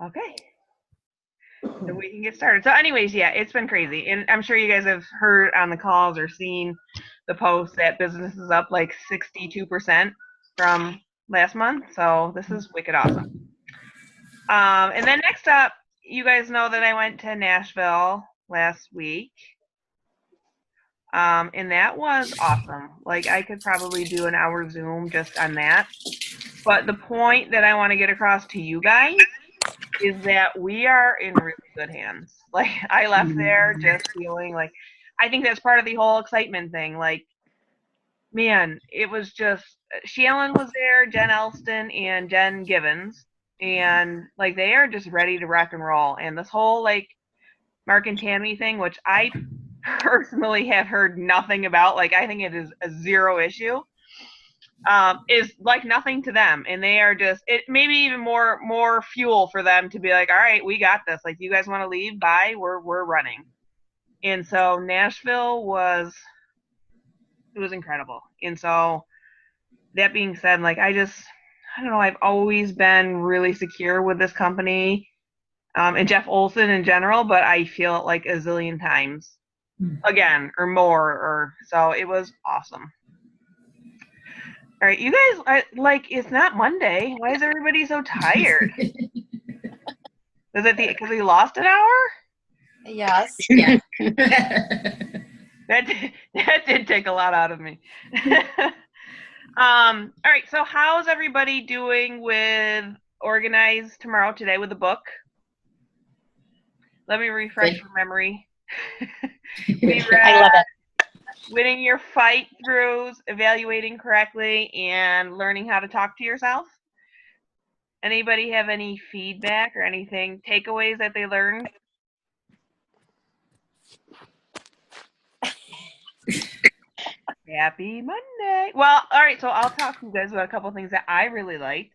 Okay. So we can get started. So anyways, yeah, it's been crazy. And I'm sure you guys have heard on the calls or seen the posts that business is up like 62% from last month. So this is wicked awesome. And then next up, you guys know that I went to Nashville last week. And that was awesome. Like I could probably do an hour Zoom just on that. But the point that I want to get across to you guys is that we are in really good hands. Like I left there just feeling like I think that's part of the whole excitement thing. Like, man, it was just Shailen was there, Jen Elston and Jen Givens, and like they are just ready to rock and roll. And this whole like Mark and Tammy thing, which I personally have heard nothing about, like I think it is a zero issue. Is like nothing to them, and they are just it maybe even more fuel for them to be like, all right, we got this. Like, you guys want to leave? Bye, we're running. And so Nashville was it was incredible. And so that being said, like I don't know, I've always been really secure with this company, and Jeff Olson in general, but I feel it like a zillion times again or more, or so it was awesome. All right, you guys, like, it's not Monday. Why is everybody so tired? Is it because we lost an hour? Yes. Yeah. That did take a lot out of me. All right, so how's everybody doing with Organize Tomorrow Today with the book? Let me refresh your memory. We read I love it. Winning Your Fight Throughs, Evaluating Correctly, and Learning How to Talk to Yourself. Anybody have any feedback or anything, takeaways that they learned? Happy Monday. Well, all right, so I'll talk to you guys about a couple things that I really liked.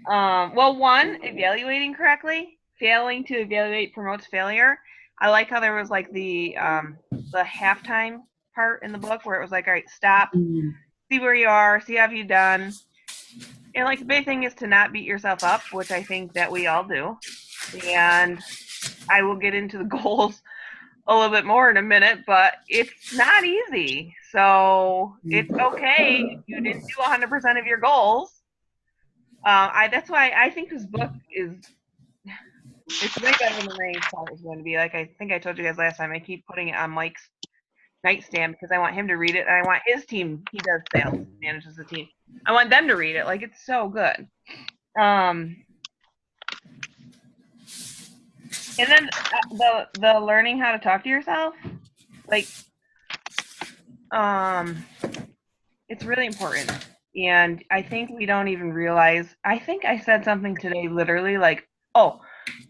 Well, one, evaluating correctly. Failing to evaluate promotes failure. I like how there was like the halftime part in the book where it was like, all right, stop, see where you are, see how you've done. And like the big thing is to not beat yourself up, which I think that we all do. And I will get into the goals a little bit more in a minute, but it's not easy. So it's okay if you didn't do 100% of your goals. That's why I think this book it's way better than I thought it was going to be. Like I think I told you guys last time, I keep putting it on Mike's nightstand because I want him to read it, and I want his team. He does sales, manages the team. I want them to read it. Like, it's so good. And then the learning how to talk to yourself, like, it's really important. And I think we don't even realize. I think I said something today, literally, like, oh,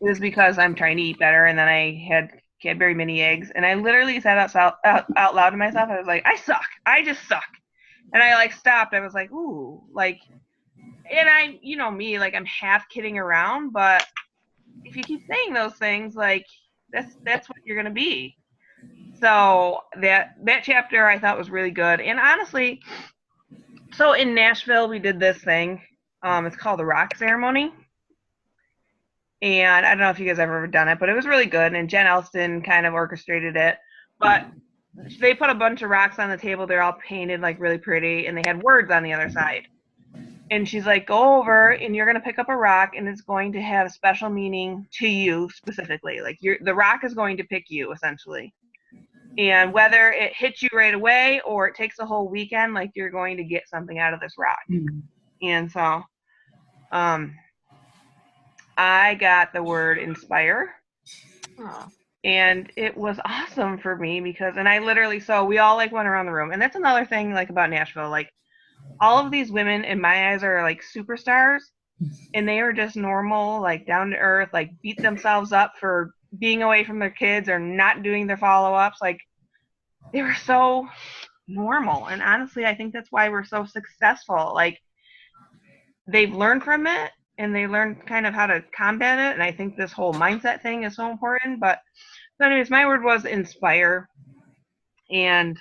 it was because I'm trying to eat better, and then I had Cadbury mini eggs, and I literally said out loud to myself, I was like, I suck. I just suck. And I like stopped. I was like, ooh, like, and I, you know me, like I'm half kidding around, but if you keep saying those things, like that's what you're gonna be. So that chapter I thought was really good. And honestly, so in Nashville we did this thing. It's called the Rock Ceremony. And I don't know if you guys have ever done it, but it was really good. And Jen Elston kind of orchestrated it. But they put a bunch of rocks on the table. They're all painted like really pretty, and they had words on the other side. And she's like, go over and you're going to pick up a rock, and it's going to have a special meaning to you specifically. Like the rock is going to pick you essentially. And whether it hits you right away or it takes a whole weekend, like you're going to get something out of this rock. And so I got the word inspire. Aww. And it was awesome for me because, and I literally, so we all like went around the room. And that's another thing like about Nashville, like all of these women in my eyes are like superstars, and they are just normal, like down to earth, like beat themselves up for being away from their kids or not doing their follow-ups. Like they were so normal. And honestly, I think that's why we're so successful. Like they've learned from it, and they learned kind of how to combat it. And I think this whole mindset thing is so important. But so anyways, my word was inspire, and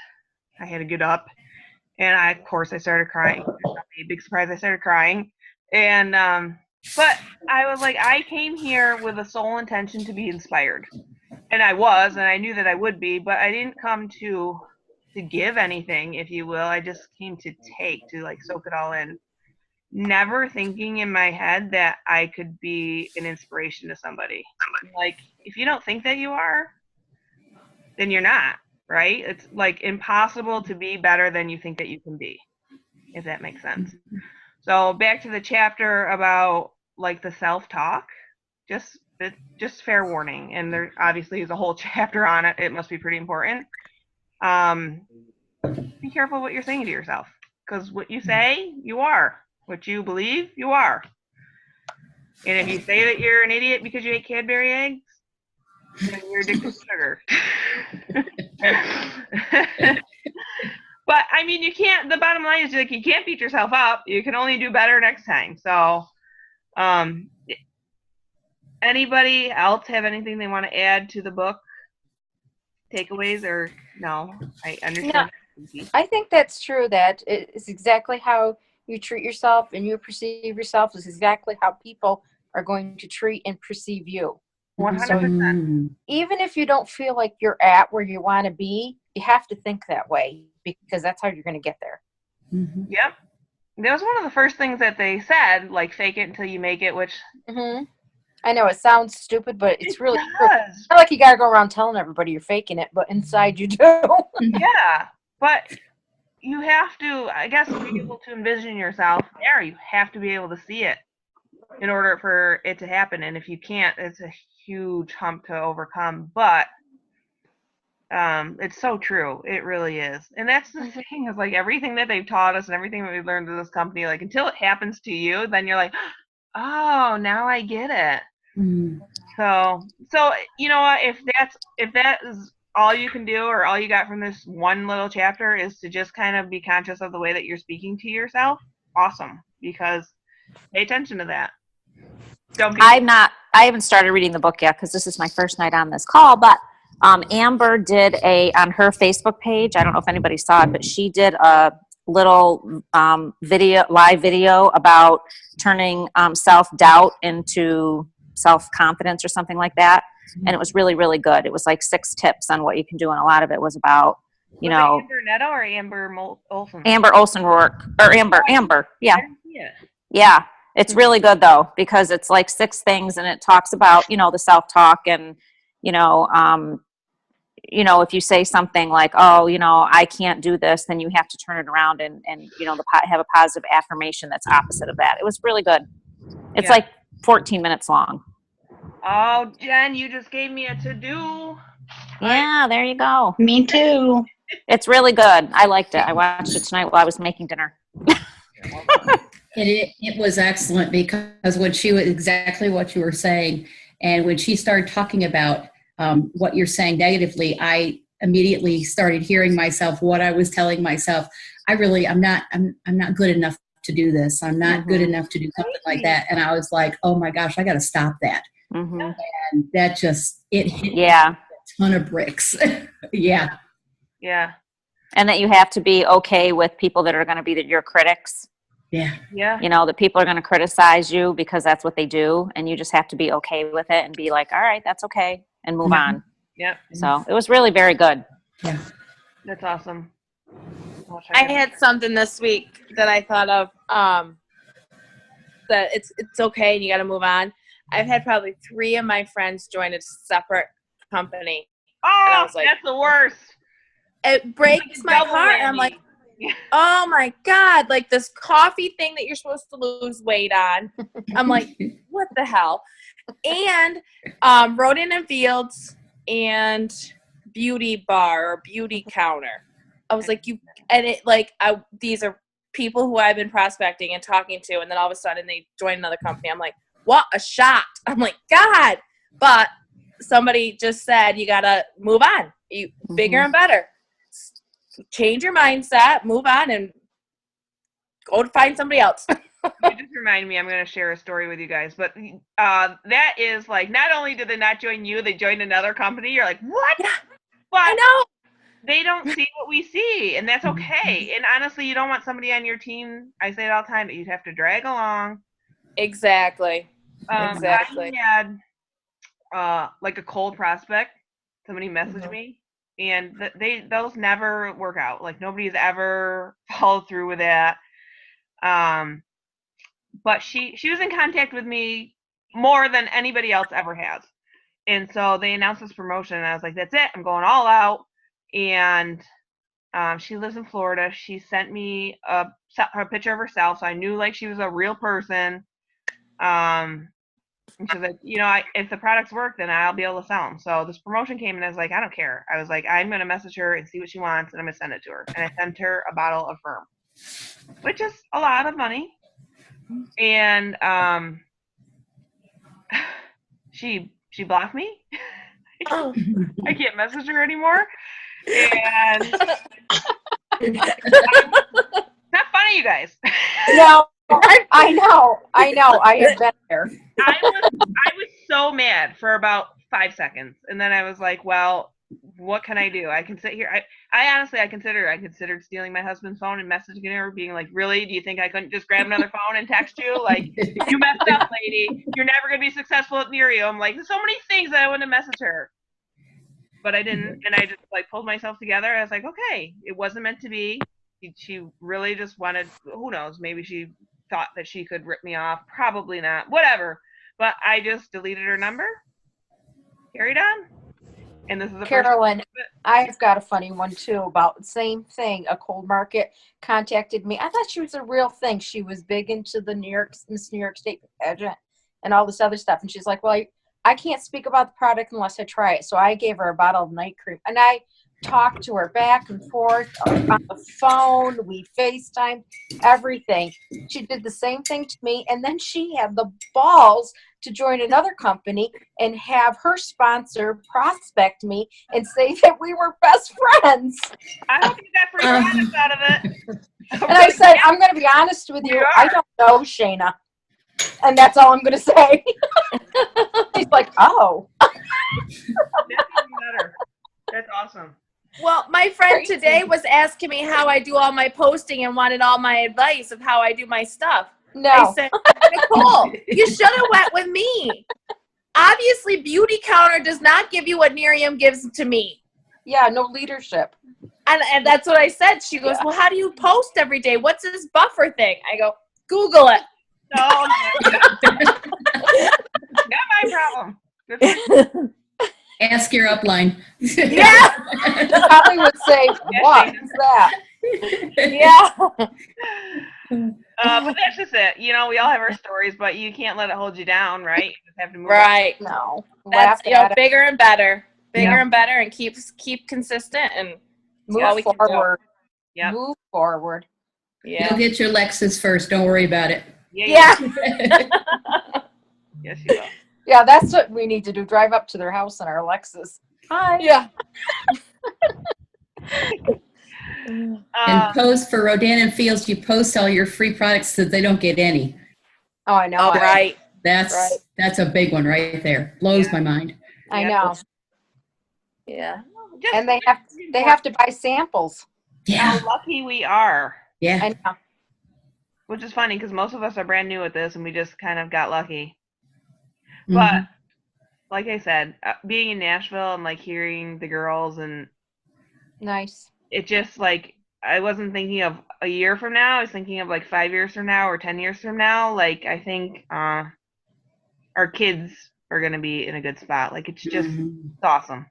I had to get up. And of course, I started crying. A big surprise, I started crying. And but I was like, I came here with a sole intention to be inspired. And I was, and I knew that I would be, but I didn't come to give anything, if you will. I just came to take, to like soak it all in. Never thinking in my head that I could be an inspiration to somebody. Like, if you don't think that you are, then you're not, right? It's like impossible to be better than you think that you can be, if that makes sense. So back to the chapter about like the self-talk, just fair warning, and there obviously is a whole chapter on it. It must be pretty important. Um, be careful what you're saying to yourself, because what you say, you are. What you believe, you are. And if you say that you're an idiot because you ate Cadbury eggs, then you're addicted to sugar. But I mean, you can't. The bottom line is like you can't beat yourself up. You can only do better next time. So, um, anybody else have anything they want to add to the book? Takeaways or no? I understand. No, I think that's true. That it's exactly how you treat yourself and you perceive yourself is exactly how people are going to treat and perceive you. 100%. Even if you don't feel like you're at where you want to be, you have to think that way because that's how you're going to get there. Yep. That was one of the first things that they said, like fake it until you make it, which I know it sounds stupid, but it's really true. does. It's not like you got to go around telling everybody you're faking it, but inside you do. Yeah, but you have to, I guess, be able to envision yourself there. You have to be able to see it in order for it to happen. And if you can't, it's a huge hump to overcome. But it's so true. It really is. And that's the thing, is like everything that they've taught us and everything that we've learned in this company, like until it happens to you, then you're like, oh, now I get it. So you know what? If that is all you can do, or all you got from this one little chapter, is to just kind of be conscious of the way that you're speaking to yourself, awesome. Because pay attention to that. Don't be. I haven't started reading the book yet because this is my first night on this call, but Amber did on her Facebook page. I don't know if anybody saw it, but she did a little live video about turning self-doubt into self-confidence or something like that. And it was really, really good. It was like 6 tips on what you can do. And a lot of it was about, Was it Amber Netto or Amber Olsen? Amber Olsenrock, or Amber. Yeah. Yeah. It's really good though, because it's like 6 things and it talks about, the self-talk and, if you say something like, oh, I can't do this, then you have to turn it around and have a positive affirmation that's opposite of that. It was really good. It's like 14 minutes long. Oh, Jen, you just gave me a to-do. Yeah, there you go. Me too. It's really good. I liked it. I watched it tonight while I was making dinner. It was excellent because when she was exactly what you were saying, and when she started talking about what you're saying negatively, I immediately started hearing myself, what I was telling myself. I'm not good enough to do this. I'm not good enough to do something like that. And I was like, oh my gosh, I got to stop that. And that it hit me a ton of bricks. Yeah. And that you have to be okay with people that are going to be your critics. Yeah. That people are going to criticize you because that's what they do. And you just have to be okay with it and be like, all right, that's okay. And move on. Yep. So it was really very good. Yeah. That's awesome. I had something this week that I thought of, that it's okay and you got to move on. I've had probably 3 of my friends join a separate company. Oh, and I was like, that's the worst. It breaks my heart. I'm like, oh my God, like this coffee thing that you're supposed to lose weight on. I'm like, what the hell? And Rodin and Fields and Beauty Bar or Beauty Counter. I was like, these are people who I've been prospecting and talking to, and then all of a sudden they join another company. I'm like, what a shot. I'm like, God. But somebody just said, you got to move on. You bigger and better. Change your mindset, move on, and go to find somebody else. You just remind me, I'm going to share a story with you guys. But that is like, not only did they not join you, they joined another company. You're like, what? Yeah, but I know. They don't see what we see, and that's okay. And honestly, you don't want somebody on your team, I say it all the time, that you'd have to drag along Exactly. I Exactly. had like a cold prospect. Somebody messaged me, and those never work out. Like nobody's ever followed through with that. But she was in contact with me more than anybody else ever has. And so they announced this promotion, and I was like, "That's it! I'm going all out." And she lives in Florida. She sent me a picture of herself, so I knew like she was a real person. And she's like, if the products work, then I'll be able to sell them. So this promotion came, and I was like, I don't care. I was like, I'm gonna message her and see what she wants, and I'm gonna send it to her. And I sent her a bottle of Firm, which is a lot of money. And she blocked me. Oh. I can't message her anymore. And not funny, you guys. No, I know. I have been there. I was so mad for about 5 seconds, and then I was like, well, what can I do? I can sit here. I honestly, I considered stealing my husband's phone and messaging her, being like, really? Do you think I couldn't just grab another phone and text you? Like, you messed up, lady. You're never gonna be successful at Nerium. Like, there's so many things that I wouldn't have messaged her, but I didn't, and I just like pulled myself together. I was like, okay, it wasn't meant to be. She really just wanted. Who knows? Maybe she thought that she could rip me off. Probably not. Whatever. But I just deleted her number. Carried on. And this is the Carolyn, first. I've got a funny one too about the same thing. A cold market contacted me. I thought she was a real thing. She was big into the Miss New York State pageant and all this other stuff. And she's like, well, I can't speak about the product unless I try it. So I gave her a bottle of night cream, and I talked to her back and forth on the phone. We FaceTimed, everything. She did the same thing to me, and then she had the balls to join another company and have her sponsor prospect me and say that we were best friends. I hope you got free products out of it. And I said, I'm going to be honest with you. I don't know, Shayna. And that's all I'm going to say. She's like, oh. That's even better. That's awesome. Well, my friend today was asking me how I do all my posting and wanted all my advice of how I do my stuff. No. I said, Nicole, you should have went with me. Obviously, Beauty Counter does not give you what Nerium gives to me. Yeah, no leadership. And that's what I said. She goes, well, how do you post every day? What's this buffer thing? I go, Google it. No. Not my problem. Good. Ask your upline. Yeah. Probably would say, what is that? Yeah. But that's just it. We all have our stories, but you can't let it hold you down, right? You just have to move Right. No. That's Laugh at it. bigger and better. Bigger Yeah. and better, and keep consistent and all we Move can do. forward. Yep. Move forward. Yeah. You'll get your Lexus first. Don't worry about it. Yeah. Yes, you will. Yeah, that's what we need to do. Drive up to their house in our Lexus. Hi. Yeah. And post for Rodan and Fields, you post all your free products so they don't get any. Oh, I know. All right. That's a big one right there. Blows my mind. I know. Yeah. Just And they have to buy samples. Yeah. how lucky we are. Yeah. I know. Which is funny because most of us are brand new at this, and we just kind of got lucky. Mhm. But like I said, being in Nashville and like hearing the girls, and Nice. it just like I wasn't thinking of a year from now. I was thinking of like 5 years from now or 10 years from now. Like I think our kids are gonna be in a good spot. Like it's just it's awesome.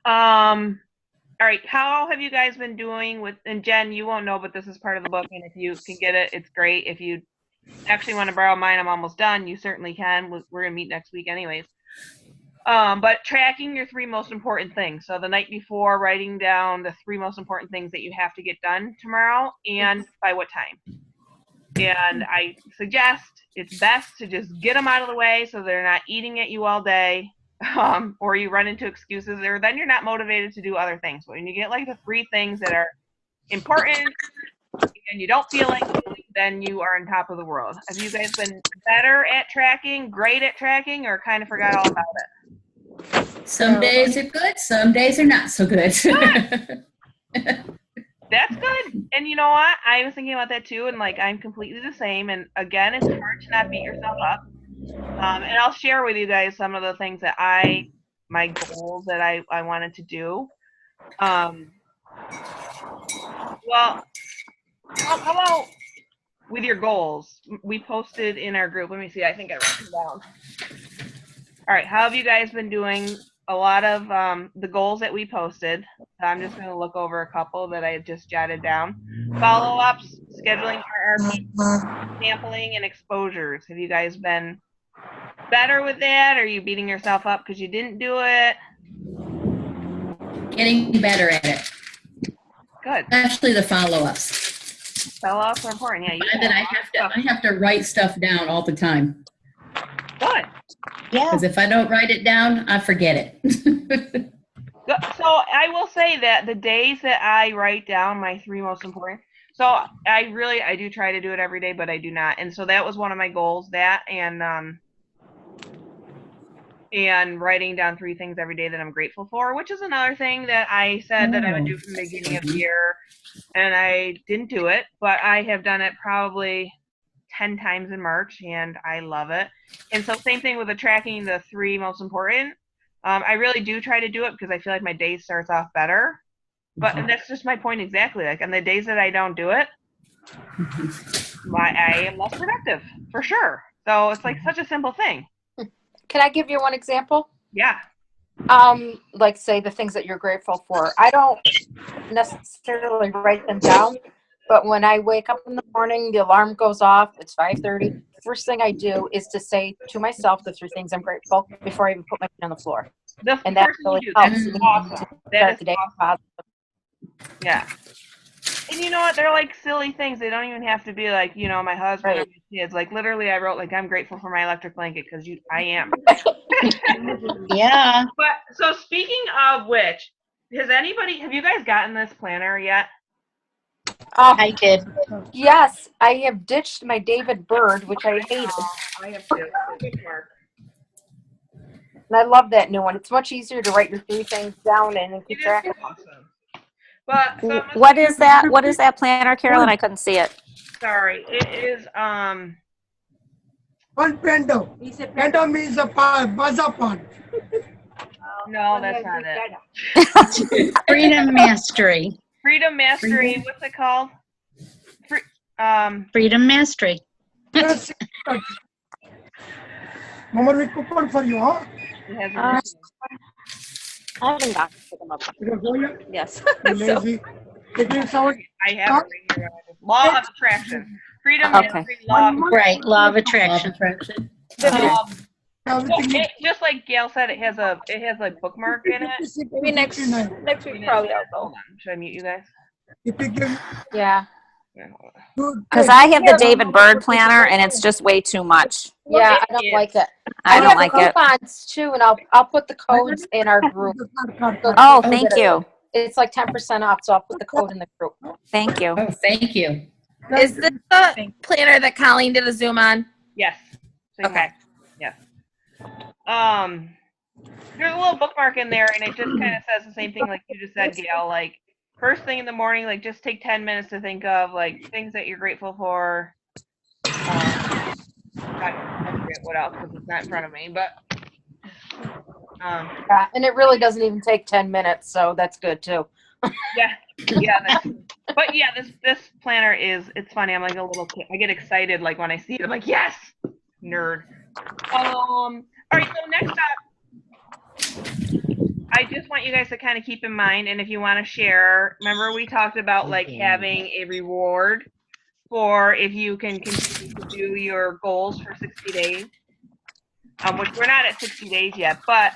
All right, how have you guys been doing with? And Jen, you won't know, but this is part of the book, and if you can get it, it's great. If you actually want to borrow mine, I'm almost done. You certainly can. We're gonna meet next week, anyways. But tracking your 3 most important things. So the night before, writing down the 3 most important things that you have to get done tomorrow, and by what time. And I suggest it's best to just get them out of the way so they're not eating at you all day. Or you run into excuses, or then you're not motivated to do other things. But when you get like the 3 things that are important and you don't feel like doing, then you are on top of the world. Have you guys been better at tracking, great at tracking, or kind of forgot all about it? Some days are good, some days are not so good. That's good. And you know what? I was thinking about that too, and like I'm completely the same. And again, it's hard to not beat yourself up. And I'll share with you guys some of the things that my goals that I wanted to do. Um, well, how about with your goals? We posted in our group. Let me see. I think I wrote them down. All right. How have you guys been doing? A lot of the goals that we posted. I'm just going to look over a couple that I just jotted down. Follow-ups, scheduling RRP, sampling, and exposures. Have you guys been better with that? Or are you beating yourself up because you didn't do it? Getting better at it. Good. Especially the follow-ups. Follow-ups are important. Yeah, you And then I have to write stuff down all the time. Good. Yeah. Because if I don't write it down, I forget it. So I will say that the days that I write down my 3 most important, so I do try to do it every day, but I do not. And so that was one of my goals, that and writing down 3 things every day that I'm grateful for, which is another thing that I said that I would do from the beginning of the year, and I didn't do it, but I have done it probably 10 times in March, and I love it. And so same thing with the tracking the 3 most important. I really do try to do it because I feel like my day starts off better. But and that's just my point exactly. Like on the days that I don't do it, I am less productive for sure. So it's like such a simple thing. Can I give you one example? Yeah. Like say the things that you're grateful for. I don't necessarily write them down, but when I wake up in the morning, the alarm goes off. It's 5:30. First thing I do is to say to myself the 3 things I'm grateful before I even put my feet on the floor. And that really helps me awesome. to That start is the day awesome. positive. Yeah. And you know what? They're like silly things. They don't even have to be like, you know, my husband or my kids. Like literally I wrote like I'm grateful for my electric blanket because I am. Yeah. But so speaking of which, have you guys gotten this planner yet? I did. Yes, I have ditched my David Bird, which I hated. I have too. And I love that new one. It's much easier to write your 3 things down and keep track of them. Awesome. But so What is that? What is that planner, Carolyn? I couldn't see it. sorry. It is One pendo. Pendo means a bazapon. no, that's not it. Freedom Mastery. Freedom Mastery. What's it called? Freedom Mastery. Mama, we coupon for you, huh? It has a I haven't got to pick them up. You don't go yet? Yes. You lazy. It is our I have it right here. Law of Attraction. Freedom Okay. Mastery Law of Right. Law of Attraction. everything. Just like Gail said, it has like bookmark in it. Maybe next week probably I'll go. Hold on. Should I mute you guys? If you give Yeah. Yeah, hold on. good, Because I have the David Bird planner and it's just way too much. Yeah, I don't like it. I don't have like it. coupons too, and I'll put the codes in our group. Oh, thank you. It's like 10% off, so I'll put the code in the group. Thank you. Oh, thank you. Is this the planner that Colleen did a Zoom on? Yes. So Okay. yes. There's a little bookmark in there, and it just kind of says the same thing like you just said, Gail. Like first thing in the morning, like just take 10 minutes to think of like things that you're grateful for. I forget what else because it's not in front of me, but Yeah, and it really doesn't even take 10 minutes, so that's good too. yeah. But yeah, this planner it's funny. I'm like a little kid. I get excited like when I see it. I'm like, yes, nerd. All right. So next up, I just want you guys to kind of keep in mind, and if you want to share, remember we talked about like having a reward for if you can continue to do your goals for 60 days, which we're not at 60 days yet, but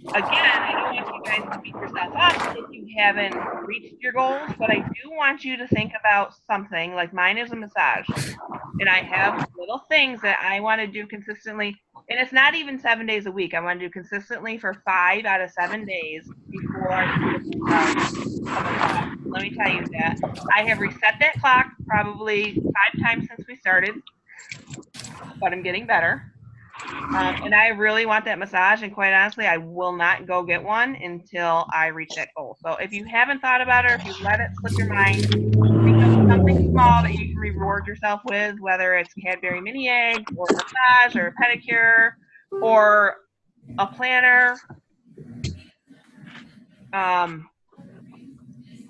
again, I don't want you guys to beat yourself up if you haven't reached your goals, but I do want you to think about something, like mine is a massage, and I have little things that I want to do consistently, and it's not even 7 days a week. I want to do consistently for 5 out of 7 days before I do let me tell you that. I have reset that clock probably 5 times since we started, but I'm getting better. And I really want that massage, and quite honestly, I will not go get one until I reach that goal. So if you haven't thought about it, or if you let it slip your mind, think of something small that you can reward yourself with, whether it's Cadbury mini eggs, or a massage, or a pedicure, or a planner.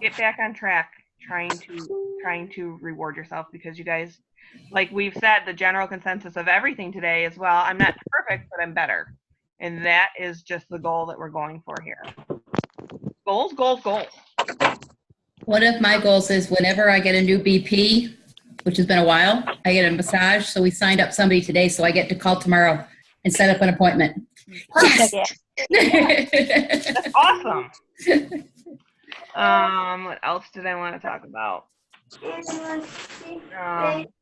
Get back on track, trying to reward yourself, because you guys, like we've said, the general consensus of everything today is, well, I'm not perfect, but I'm better. And that is just the goal that we're going for here. Goals, goals, goals. One of my goals is whenever I get a new BP, which has been a while, I get a massage. So we signed up somebody today, so I get to call tomorrow and set up an appointment. Perfect. Yes. That's awesome. What else did I want to talk about?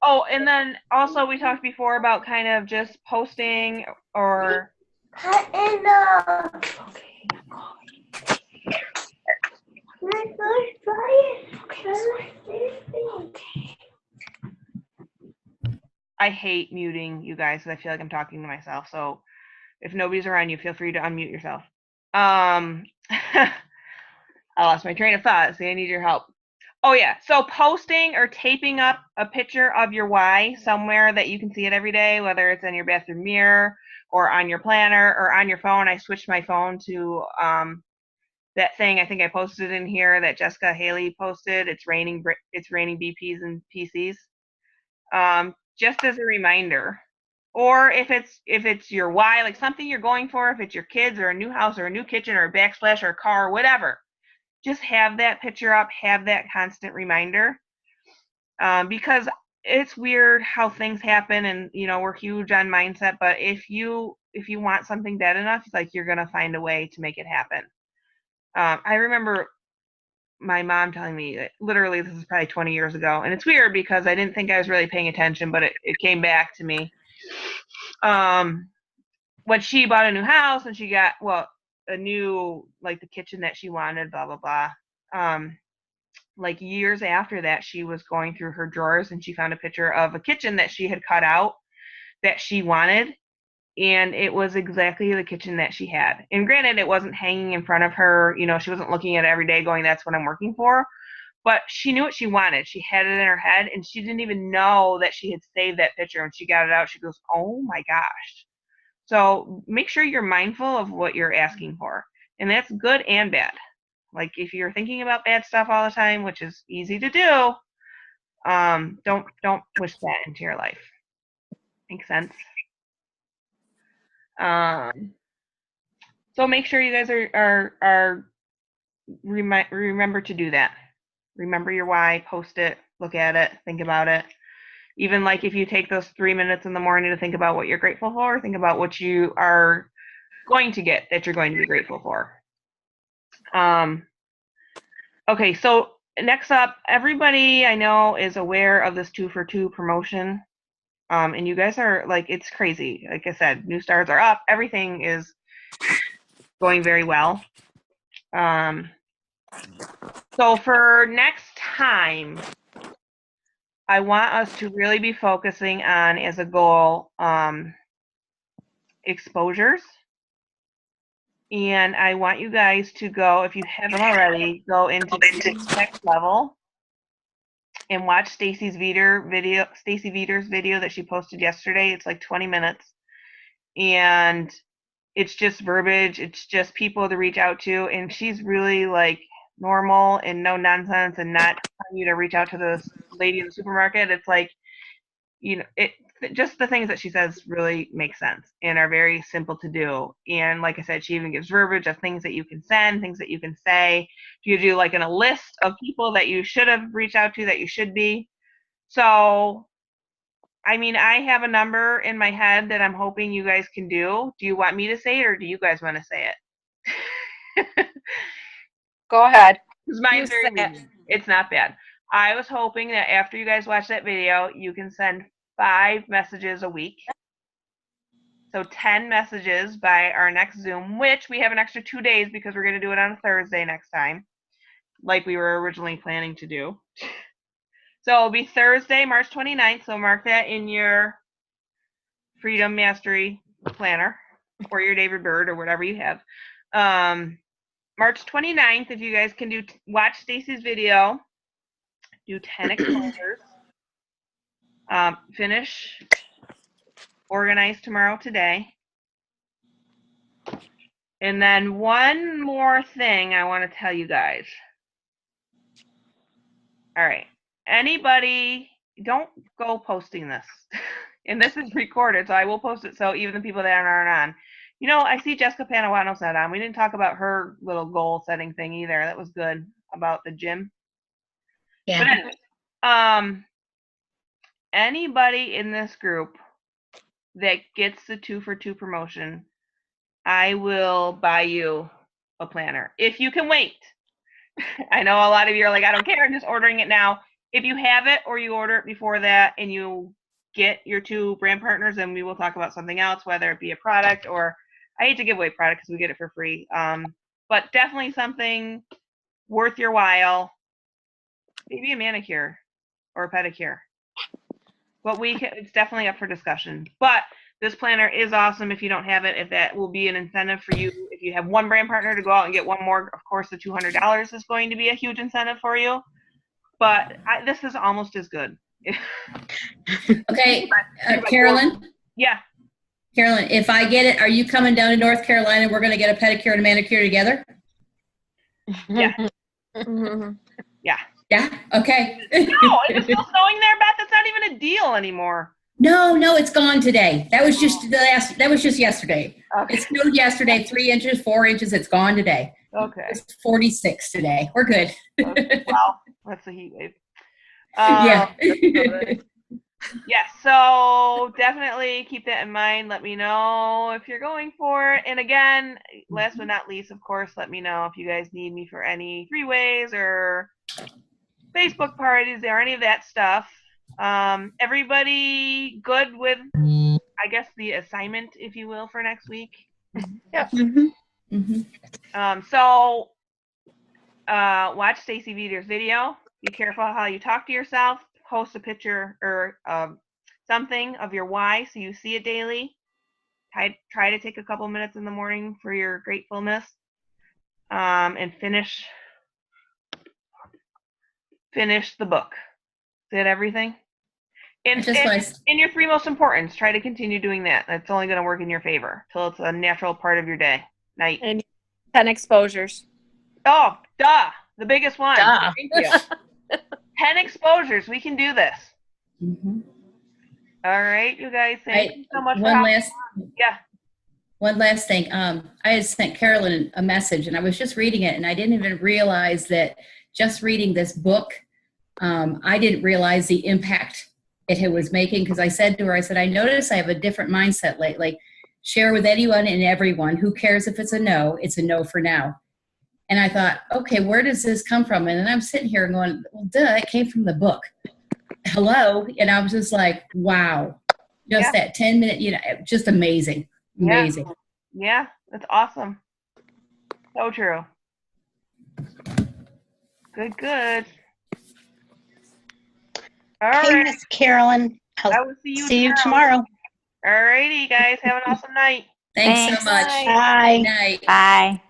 Oh, and then also we talked before about kind of just posting or I hate muting you guys because I feel like I'm talking to myself. So if nobody's around you, feel free to unmute yourself. I lost my train of thought. See, I need your help. Oh yeah, so posting or taping up a picture of your why somewhere that you can see it every day, whether it's in your bathroom mirror or on your planner or on your phone. I switched my phone to that thing. I think I posted in here that Jessica Haley posted. It's raining BPs and PCs. Just as a reminder. Or if it's your why, like something you're going for, if it's your kids or a new house or a new kitchen or a backsplash or a car or whatever, just have that picture up, have that constant reminder. Because it's weird how things happen, and we're huge on mindset, but if you want something bad enough, it's like you're gonna find a way to make it happen. I remember my mom telling me that, literally, this is probably 20 years ago, and it's weird because I didn't think I was really paying attention, but it came back to me. When she bought a new house and she got, a new, like, the kitchen that she wanted, blah blah blah. Like years after that, she was going through her drawers and she found a picture of a kitchen that she had cut out that she wanted, and it was exactly the kitchen that she had. And granted, it wasn't hanging in front of her, she wasn't looking at it every day going, that's what I'm working for, but she knew what she wanted. She had it in her head, and she didn't even know that she had saved that picture. When she got it out, she goes, oh my gosh. So make sure you're mindful of what you're asking for, and that's good and bad. Like if you're thinking about bad stuff all the time, which is easy to do, don't wish that into your life. Makes sense. So make sure you guys are remember to do that. Remember your why, post it, look at it, think about it. Even like if you take those 3 minutes in the morning to think about what you're grateful for, think about what you are going to get that you're going to be grateful for. Okay, so next up, everybody I know is aware of this 2 for 2 promotion. And you guys are like, it's crazy. Like I said, new stars are up. Everything is going very well. So for next time, I want us to really be focusing on, as a goal, exposures. And I want you guys to go, if you haven't already, go into next level and watch Stacy Veter's video that she posted yesterday. It's like 20 minutes. And it's just verbiage. It's just people to reach out to. And she's really like normal and no nonsense, and not telling you to reach out to the lady in the supermarket. It's like, just the things that she says really make sense and are very simple to do. And like I said, she even gives verbiage of things that you can send, things that you can say. You do like in a list of people that you should have reached out to, that you should be. So, I mean, I have a number in my head that I'm hoping you guys can do. Do you want me to say it, or do you guys want to say it? Go ahead. Because mine's very easy. It's not bad. I was hoping that after you guys watch that video, you can send 5 messages a week. So 10 messages by our next Zoom, which we have an extra 2 days because we're going to do it on a Thursday next time, like we were originally planning to do. So it'll be Thursday, March 29th. So mark that in your Freedom Mastery planner or your David Bird or whatever you have. March 29th, if you guys can watch Stacy's video, do 10 exposures. Finish, organize tomorrow, today. And then one more thing I want to tell you guys. All right. Anybody, don't go posting this. And this is recorded, so I will post it so even the people that aren't on. You know, I see Jessica Panawano's not on. We didn't talk about her little goal setting thing either. That was good about the gym. Yeah. But anyway, anybody in this group that gets the 2 for 2 promotion, I will buy you a planner. If you can wait. I know a lot of you are like, I don't care, I'm just ordering it now. If you have it or you order it before that and you get your 2 brand partners, then we will talk about something else, whether it be a product or, I hate to give away product because we get it for free. But definitely something worth your while. Maybe a manicure or a pedicure. But it's definitely up for discussion. But this planner is awesome if you don't have it, if that will be an incentive for you. If you have one brand partner to go out and get one more, of course, the $200 is going to be a huge incentive for you. But this is almost as good. Okay, Carolyn? Yeah. Carolyn, if I get it, are you coming down to North Carolina? We're going to get a pedicure and a manicure together? Yeah. Yeah. Yeah? Okay. No, is it still snowing there, Beth? It's not even a deal anymore. No, it's gone today. That was just yesterday. Okay. It snowed yesterday, 3 inches, 4 inches. It's gone today. Okay. It's 46 today. We're good. Wow, that's a heat wave. Yeah. Yeah, so definitely keep that in mind. Let me know if you're going for it. And again, last but not least, of course, let me know if you guys need me for any 3-ways or Facebook parties or any of that stuff. Everybody good with, I guess, the assignment, if you will, for next week? Yep. So watch Stacy Veter's video. Be careful how you talk to yourself. Post a picture or something of your why so you see it daily. Try to take a couple minutes in the morning for your gratefulness, and finish the book. Did everything? And your 3 most importants, try to continue doing that. That's only going to work in your favor till it's a natural part of your day. Night. And 10 exposures. Oh, duh. The biggest one. Duh. Thank you. 10 exposures. We can do this. All right, you guys. Thank you so much for having me. Yeah. One last thing. I had sent Carolyn a message, and I was just reading it, and I didn't even realize that just reading this book, I didn't realize the impact it was making, because I said to her, I notice I have a different mindset lately. Share with anyone and everyone. Who cares if it's a no? It's a no for now. And I thought, okay, where does this come from? And then I'm sitting here going, well, duh, it came from the book. Hello. And I was just like, wow. Just that 10-minute, just amazing. Amazing. Yeah, that's awesome. So true. Good. All right. Miss Carolyn. I will see you tomorrow. All righty, guys. Have an awesome night. Thanks so much. Bye. Good night. Bye.